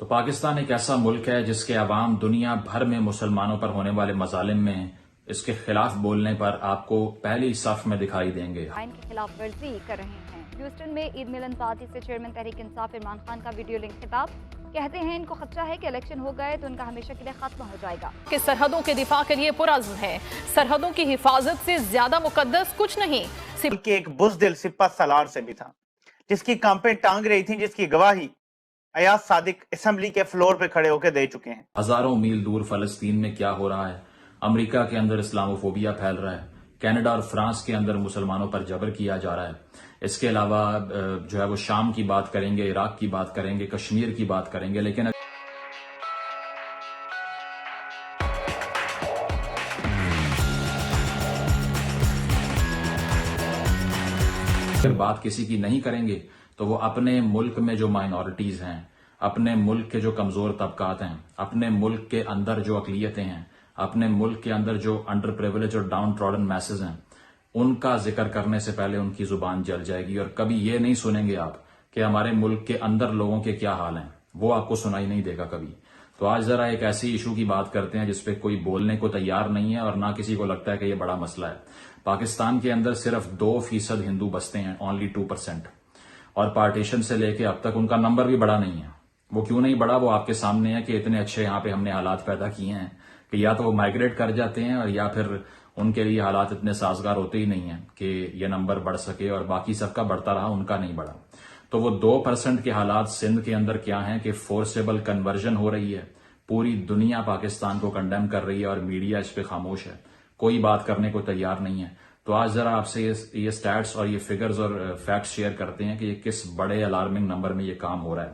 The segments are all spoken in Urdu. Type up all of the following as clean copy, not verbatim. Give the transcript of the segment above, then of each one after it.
تو پاکستان ایک ایسا ملک ہے جس کے عوام دنیا بھر میں مسلمانوں پر ہونے والے مظالم میں اس کے خلاف بولنے پر آپ کو پہلی صف میں دکھائی دیں گے. آئین کی خلاف ورزی کر رہے ہیں. ہیوسٹن میں عید ملن پارٹی سے چیئرمین تحریک انصاف عمران خان کا ویڈیو لنک خطاب. کہتے ہیں ان کو خدشہ ہے کہ الیکشن ہو گئے تو ان کا ہمیشہ کے لیے خاتمہ ہو جائے گا. کہ سرحدوں کے دفاع کے لیے پرعزم ہے. سرحدوں کی حفاظت سے زیادہ مقدس کچھ نہیں. کہ ایک بزدل سپہ سالار سے بھی تھا جس کی کامپیں ٹانگ رہی تھیں، جس کی گواہی ایاز صادق اسمبلی کے فلور پہ کھڑے ہو کے دے چکے ہیں. ہزاروں میل دور فلسطین میں کیا ہو رہا ہے؟ امریکہ کے اندر اسلاموفوبیا پھیل رہا ہے. کینیڈا اور فرانس کے اندر مسلمانوں پر جبر کیا جا رہا ہے. اس کے علاوہ جو ہے وہ شام کی بات کریں گے، عراق کی بات کریں گے، کشمیر کی بات کریں گے. لیکن اگر بات کسی کی نہیں کریں گے تو وہ اپنے ملک میں جو مائنورٹیز ہیں، اپنے ملک کے جو کمزور طبقات ہیں، اپنے ملک کے اندر جو اقلیتیں ہیں، اپنے ملک کے اندر جو انڈر پریویلیج اور ڈاؤن ٹراڈن میسز ہیں، ان کا ذکر کرنے سے پہلے ان کی زبان جل جائے گی. اور کبھی یہ نہیں سنیں گے آپ کہ ہمارے ملک کے اندر لوگوں کے کیا حال ہیں، وہ آپ کو سنائی نہیں دے گا کبھی. تو آج ذرا ایک ایسی ایشو کی بات کرتے ہیں جس پہ کوئی بولنے کو تیار نہیں ہے اور نہ کسی کو لگتا ہے کہ یہ بڑا مسئلہ ہے. پاکستان کے اندر صرف 2% ہندو بستے ہیں، only 2%. اور پارٹیشن سے لے کے اب تک ان کا نمبر بھی بڑا نہیں ہے. وہ کیوں نہیں بڑا؟ وہ آپ کے سامنے ہے کہ اتنے اچھے یہاں پہ ہم نے حالات پیدا کیے ہیں کہ یا تو وہ مائگریٹ کر جاتے ہیں اور یا پھر ان کے لیے حالات اتنے سازگار ہوتے ہی نہیں ہیں کہ یہ نمبر بڑھ سکے، اور باقی سب کا بڑھتا رہا، ان کا نہیں بڑھا. تو وہ 2% کے حالات سندھ کے اندر کیا ہیں کہ فورسیبل کنورژن ہو رہی ہے. پوری دنیا پاکستان کو کنڈیم کر رہی ہے اور میڈیا اس پہ خاموش ہے، کوئی بات کرنے کو تیار نہیں ہے. تو آج ذرا آپ سے یہ سٹیٹس اور یہ فگرز اور فیکٹس شیئر کرتے ہیں کہ یہ کس بڑے الارمنگ نمبر میں یہ کام ہو رہا ہے.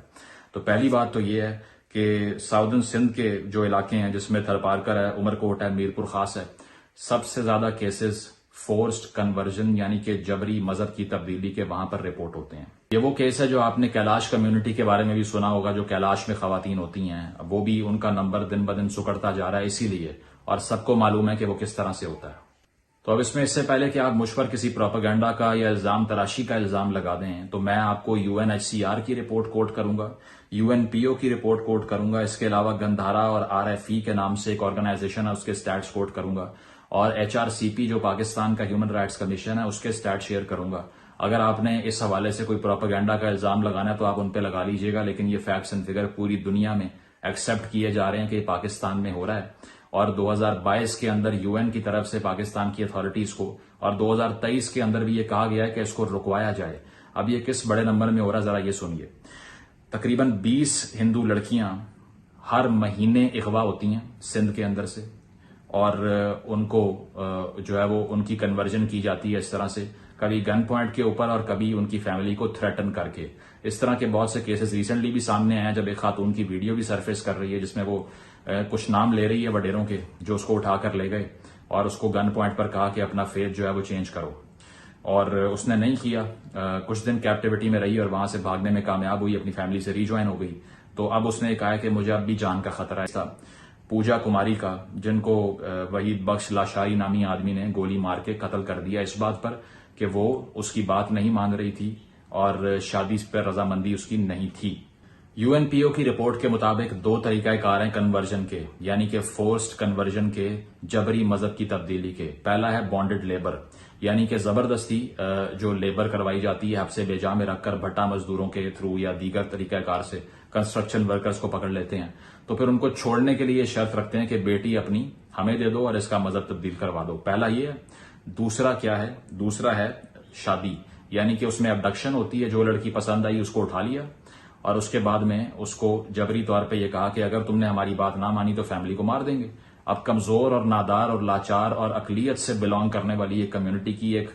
تو پہلی بات تو یہ ہے کہ ساؤدرن سندھ کے جو علاقے ہیں جس میں تھرپارکر ہے، عمرکوٹ ہے، میرپور خاص ہے، سب سے زیادہ کیسز فورسڈ کنورژن یعنی کہ جبری مذہب کی تبدیلی کے وہاں پر رپورٹ ہوتے ہیں. یہ وہ کیس ہے جو آپ نے کیلاش کمیونٹی کے بارے میں بھی سنا ہوگا، جو کیلاش میں خواتین ہوتی ہیں، وہ بھی ان کا نمبر دن بدن سکڑتا جا رہا ہے اسی لیے، اور سب کو معلوم ہے کہ وہ کس طرح سے ہوتا ہے. تو اب اس سے پہلے کہ آپ مجھ پر کسی پروپیگنڈا کا یا الزام تراشی کا الزام لگا دیں تو میں آپ کو UNHCR کی رپورٹ کوٹ کروں گا، UNPO کی رپورٹ کوٹ کروں گا. اس کے علاوہ گندھارا اور RFE کے نام سے ایک آرگنائزیشن ہے، اس کے سٹیٹس کوٹ کروں گا، اور HRCP جو پاکستان کا ہیومن رائٹس کمیشن ہے اس کے سٹیٹ شیئر کروں گا. اگر آپ نے اس حوالے سے کوئی پروپیگنڈا کا الزام لگانا ہے تو آپ ان پہ لگا لیجئے گا، لیکن یہ فیکٹس اینڈ فگر پوری دنیا میں ایکسپٹ کیے جا رہے ہیں کہ یہ پاکستان میں ہو رہا ہے. اور 2022 کے اندر UN کی طرف سے پاکستان کی اتھارٹیز کو، اور 2023 کے اندر بھی یہ کہا گیا ہے کہ اس کو رکوایا جائے. اب یہ کس بڑے نمبر میں ہو رہا ہے ذرا یہ سنیے. تقریباً 20 ہندو لڑکیاں ہر مہینے اغوا ہوتی ہیں سندھ کے اندر سے، اور ان کو جو ہے وہ ان کی کنورژن کی جاتی ہے اس طرح سے، کبھی گن پوائنٹ کے اوپر اور کبھی ان کی فیملی کو تھریٹن کر کے. اس طرح کے بہت سے کیسز ریسنٹلی بھی سامنے آئے ہیں، جب ایک خاتون کی ویڈیو بھی سرفیس کر رہی ہے جس میں وہ کچھ نام لے رہی ہے وڈیروں کے جو اس کو اٹھا کر لے گئے اور اس کو گن پوائنٹ پر کہا کہ اپنا فیتھ جو ہے وہ چینج کرو، اور اس نے نہیں کیا. کچھ دن کیپٹیوٹی میں رہی اور وہاں سے بھاگنے میں کامیاب ہوئی، اپنی فیملی سے ری جوائن ہو گئی. تو اب اس نے کہا کہ مجھے اب بھی جان کا خطرہ ہے. پوجا کماری کا، جن کو وحید بخش لاشاری نامی آدمی نے گولی مار کے قتل کر دیا اس بات پر کہ وہ اس کی بات نہیں مان رہی تھی اور شادی پر رضامندی اس کی نہیں تھی. UNPO کی رپورٹ کے مطابق 2 طریقہ کار ہیں کنورژن کے، یعنی کہ فورسڈ کنورژن کے، جبری مذہب کی تبدیلی کے. پہلا ہے بانڈڈ لیبر، یعنی کہ زبردستی جو لیبر کروائی جاتی ہے حبس بے جا میں رکھ کر بھٹا مزدوروں کے تھرو یا دیگر طریقہ کار سے کنسٹرکشن ورکرز کو پکڑ لیتے ہیں، تو پھر ان کو چھوڑنے کے لیے شرط رکھتے ہیں کہ بیٹی اپنی ہمیں دے دو اور اس کا مذہب تبدیل کروا دو. پہلا یہ ہے. دوسرا کیا ہے؟ دوسرا ہے شادی، یعنی کہ اس میں ابڈکشن ہوتی ہے، جو لڑکی پسند آئی اس کو اٹھا لیا اور اس کے بعد میں اس کو جبری طور پہ یہ کہا کہ اگر تم نے ہماری بات نہ مانی تو فیملی کو مار دیں گے. اب کمزور اور نادار اور لاچار اور اقلیت سے بلانگ کرنے والی ایک کمیونٹی کی ایک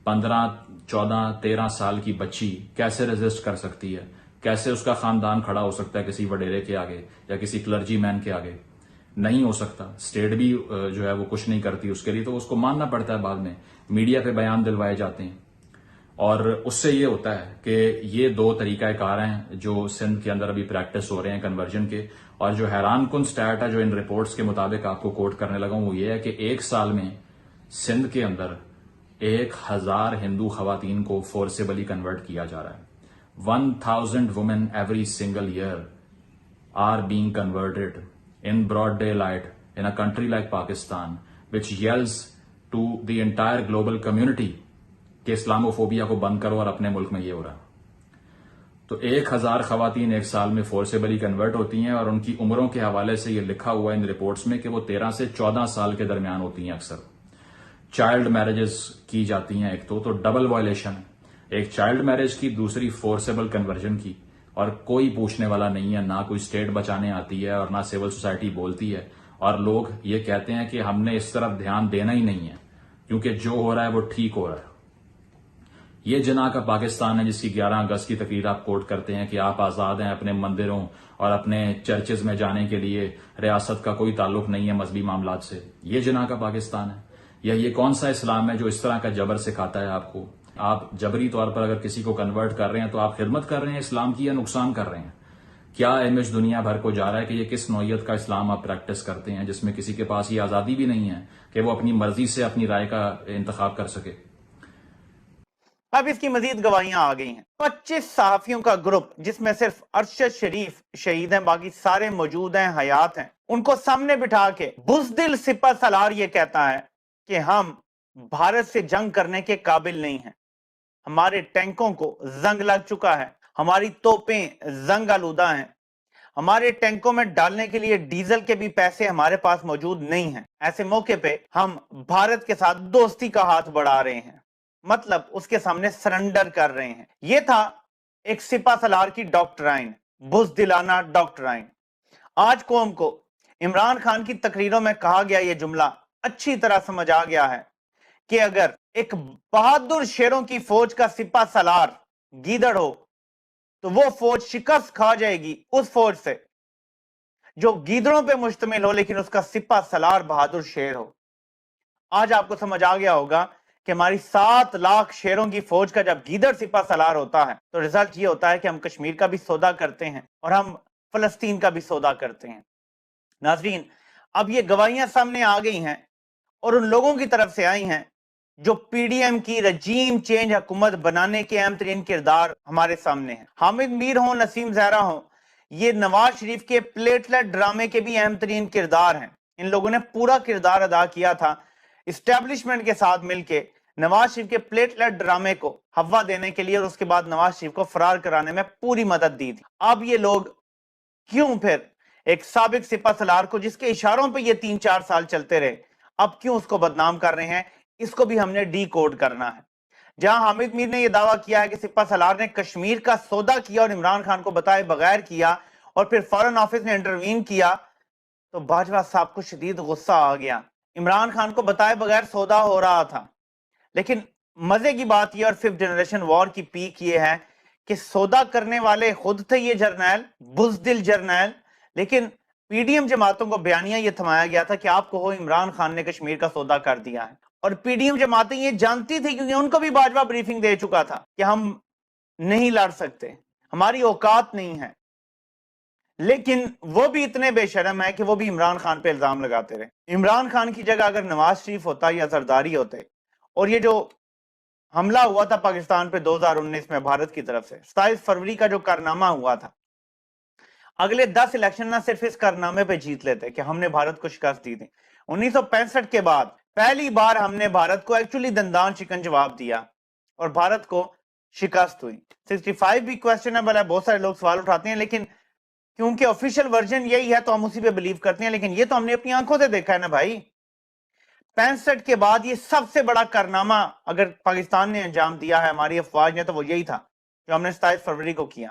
15 14 13 سال کی بچی کیسے ریزسٹ کر سکتی ہے؟ کیسے اس کا خاندان کھڑا ہو سکتا ہے کسی وڈیرے کے آگے یا کسی کلرجی مین کے آگے؟ نہیں ہو سکتا. اسٹیٹ بھی جو ہے وہ کچھ نہیں کرتی اس کے لیے، تو اس کو ماننا پڑتا ہے. بعد میں میڈیا پہ بیان دلوائے جاتے ہیں، اور اس سے یہ ہوتا ہے کہ یہ 2 طریقہ کار ہیں جو سندھ کے اندر ابھی پریکٹس ہو رہے ہیں کنورژن کے. اور جو حیران کن سٹیٹ ہے جو ان رپورٹس کے مطابق آپ کو کوٹ کرنے لگا ہوں وہ یہ ہے کہ 1 سال میں سندھ کے اندر 1000 ہندو خواتین کو فورسیبلی کنورٹ کیا جا رہا ہے. 1000 women every single year. are being converted in broad daylight in a country like Pakistan, which yells to the entire global community کہ اسلاموفوبیا کو بند کرو اور اپنے ملک میں یہ ہو رہا. تو 1000 خواتین ایک سال میں فورسیبلی کنورٹ ہوتی ہیں اور ان کی عمروں کے حوالے سے یہ لکھا ہوا ہے ان رپورٹس میں کہ وہ 13 سے 14 سال کے درمیان ہوتی ہیں. اکثر چائلڈ میرجز کی جاتی ہیں. ایک تو ڈبل وائلیشن، ایک چائلڈ میرج کی، دوسری فورسیبل کنورژن کی، اور کوئی پوچھنے والا نہیں ہے. نہ کوئی اسٹیٹ بچانے آتی ہے اور نہ سول سوسائٹی بولتی ہے. اور لوگ یہ کہتے ہیں کہ ہم نے اس طرف دھیان دینا ہی نہیں ہے کیونکہ جو ہو رہا ہے وہ ٹھیک ہو رہا ہے. یہ جناح کا پاکستان ہے جس کی 11 اگست کی تقریر آپ کوٹ کرتے ہیں کہ آپ آزاد ہیں اپنے مندروں اور اپنے چرچز میں جانے کے لیے، ریاست کا کوئی تعلق نہیں ہے مذہبی معاملات سے. یہ جناح کا پاکستان ہے؟ یا یہ کون سا اسلام ہے جو اس طرح کا جبر سکھاتا ہے آپ کو؟ آپ جبری طور پر اگر کسی کو کنورٹ کر رہے ہیں تو آپ خدمت کر رہے ہیں اسلام کی یا نقصان کر رہے ہیں؟ کیا امیج دنیا بھر کو جا رہا ہے کہ یہ کس نوعیت کا اسلام آپ پریکٹس کرتے ہیں جس میں کسی کے پاس یہ آزادی بھی نہیں ہے کہ وہ اپنی مرضی سے اپنی رائے کا انتخاب کر سکے؟ اب اس کی مزید گواہیاں آ گئی ہیں. 25 صحافیوں کا گروپ جس میں صرف ارشد شریف شہید ہیں، باقی سارے موجود ہیں، حیات ہیں. ان کو سامنے بٹھا کے بزدل سپہ سالار یہ کہتا ہے کہ ہم بھارت سے جنگ کرنے کے قابل نہیں ہیں. ہمارے ٹینکوں کو زنگ لگ چکا ہے، ہماری توپیں زنگ آلودہ ہیں، ہمارے ٹینکوں میں ڈالنے کے لیے ڈیزل کے بھی پیسے ہمارے پاس موجود نہیں ہیں. ایسے موقع پہ ہم بھارت کے ساتھ دوستی کا ہاتھ بڑھا رہے ہیں، مطلب اس کے سامنے سرنڈر کر رہے ہیں. یہ تھا ایک سپہ سالار کی ڈاکٹرائن، بزدلانہ ڈاکٹرائن. آج قوم کو عمران خان کی تقریروں میں کہا گیا یہ جملہ اچھی طرح سمجھ آ گیا ہے کہ اگر ایک بہادر شیروں کی فوج کا سپہ سالار گیدڑ ہو تو وہ فوج شکست کھا جائے گی اس فوج سے جو گیدڑوں پہ مشتمل ہو لیکن اس کا سپہ سالار بہادر شیر ہو. آج آپ کو سمجھ آ گیا ہوگا کہ ہماری 7 لاکھ شیروں کی فوج کا جب گیدڑ سپہ سالار ہوتا ہے تو رزلٹ یہ ہوتا ہے کہ ہم کشمیر کا بھی سودا کرتے ہیں اور ہم فلسطین کا بھی سودا کرتے ہیں. ناظرین، اب یہ گواہیاں سامنے آ گئی ہیں اور ان لوگوں کی طرف سے آئی ہیں جو پی ڈی ایم کی رجیم چینج حکومت بنانے کے اہم ترین کردار ہمارے سامنے ہیں. حامد میر ہوں، نسیم زہرا ہوں، یہ نواز شریف کے پلیٹلٹ ڈرامے کے بھی اہم ترین کردار ہیں. ان لوگوں نے پورا کردار ادا کیا تھا اسٹیبلشمنٹ کے ساتھ مل کے نواز شریف کے پلیٹلٹ ڈرامے کو ہوا دینے کے لیے اور اس کے بعد نواز شریف کو فرار کرانے میں پوری مدد دی تھی. اب یہ لوگ کیوں پھر ایک سابق سپہ سالار کو جس کے اشاروں پہ یہ 3-4 سال چلتے رہے، اب کیوں اس کو بدنام کر رہے ہیں؟ اس کو بھی ہم نے ڈی کوڈ کرنا ہے. جہاں حامد میر نے یہ دعویٰ کیا ہے کہ سپہ سالار نے کشمیر کا سودا کیا اور عمران خان کو بتائے بغیر کیا اور پھر فارن آفس نے انٹروین کیا، تو باجوہ صاحب کو شدید غصہ آ گیا. عمران خان کو بتائے بغیر سودا ہو رہا تھا، لیکن مزے کی بات یہ اور 5th جنریشن وار کی پیک یہ ہے کہ سودا کرنے والے خود تھے یہ جرنیل، بزدل جرنیل، لیکن پی ڈی ایم جماعتوں کو بیانیہ یہ تھمایا گیا تھا کہ آپ کو عمران خان نے کشمیر کا سودا کر دیا ہے. اور پی ڈی ایم جماعتیں یہ جانتی تھی کیونکہ ان کو بھی باجوہ بریفنگ دے چکا تھا کہ ہم نہیں لڑ سکتے، ہماری اوقات نہیں ہے. لیکن وہ بھی اتنے بے شرم ہے کہ وہ بھی عمران خان پہ الزام لگاتے رہے. عمران خان کی جگہ اگر نواز شریف ہوتا یا زرداری ہوتے، اور یہ جو حملہ ہوا تھا پاکستان پہ 2019 میں بھارت کی طرف سے، 27 فروری کا جو کارنامہ ہوا تھا، اگلے 10 الیکشن نہ صرف اس کارنامے پہ جیت لیتے کہ ہم نے بھارت کو شکست دی تھی. 1965 کے بعد پہلی بار ہم نے بھارت کو ایکچولی دندان شکن جواب دیا اور بھارت کو شکست ہوئی. 65 بھی کویسچنیبل ہے، بہت سارے لوگ سوال اٹھاتے ہیں، لیکن کیونکہ آفیشیل ورژن یہی ہے تو ہم اسی پہ بلیو کرتے ہیں. لیکن یہ تو ہم نے اپنی آنکھوں سے دیکھا ہے نا بھائی. 65 کے بعد یہ سب سے بڑا کارنامہ اگر پاکستان نے انجام دیا ہے ہماری افواج نے تو وہ یہی تھا جو ہم نے 27 فروری کو کیا.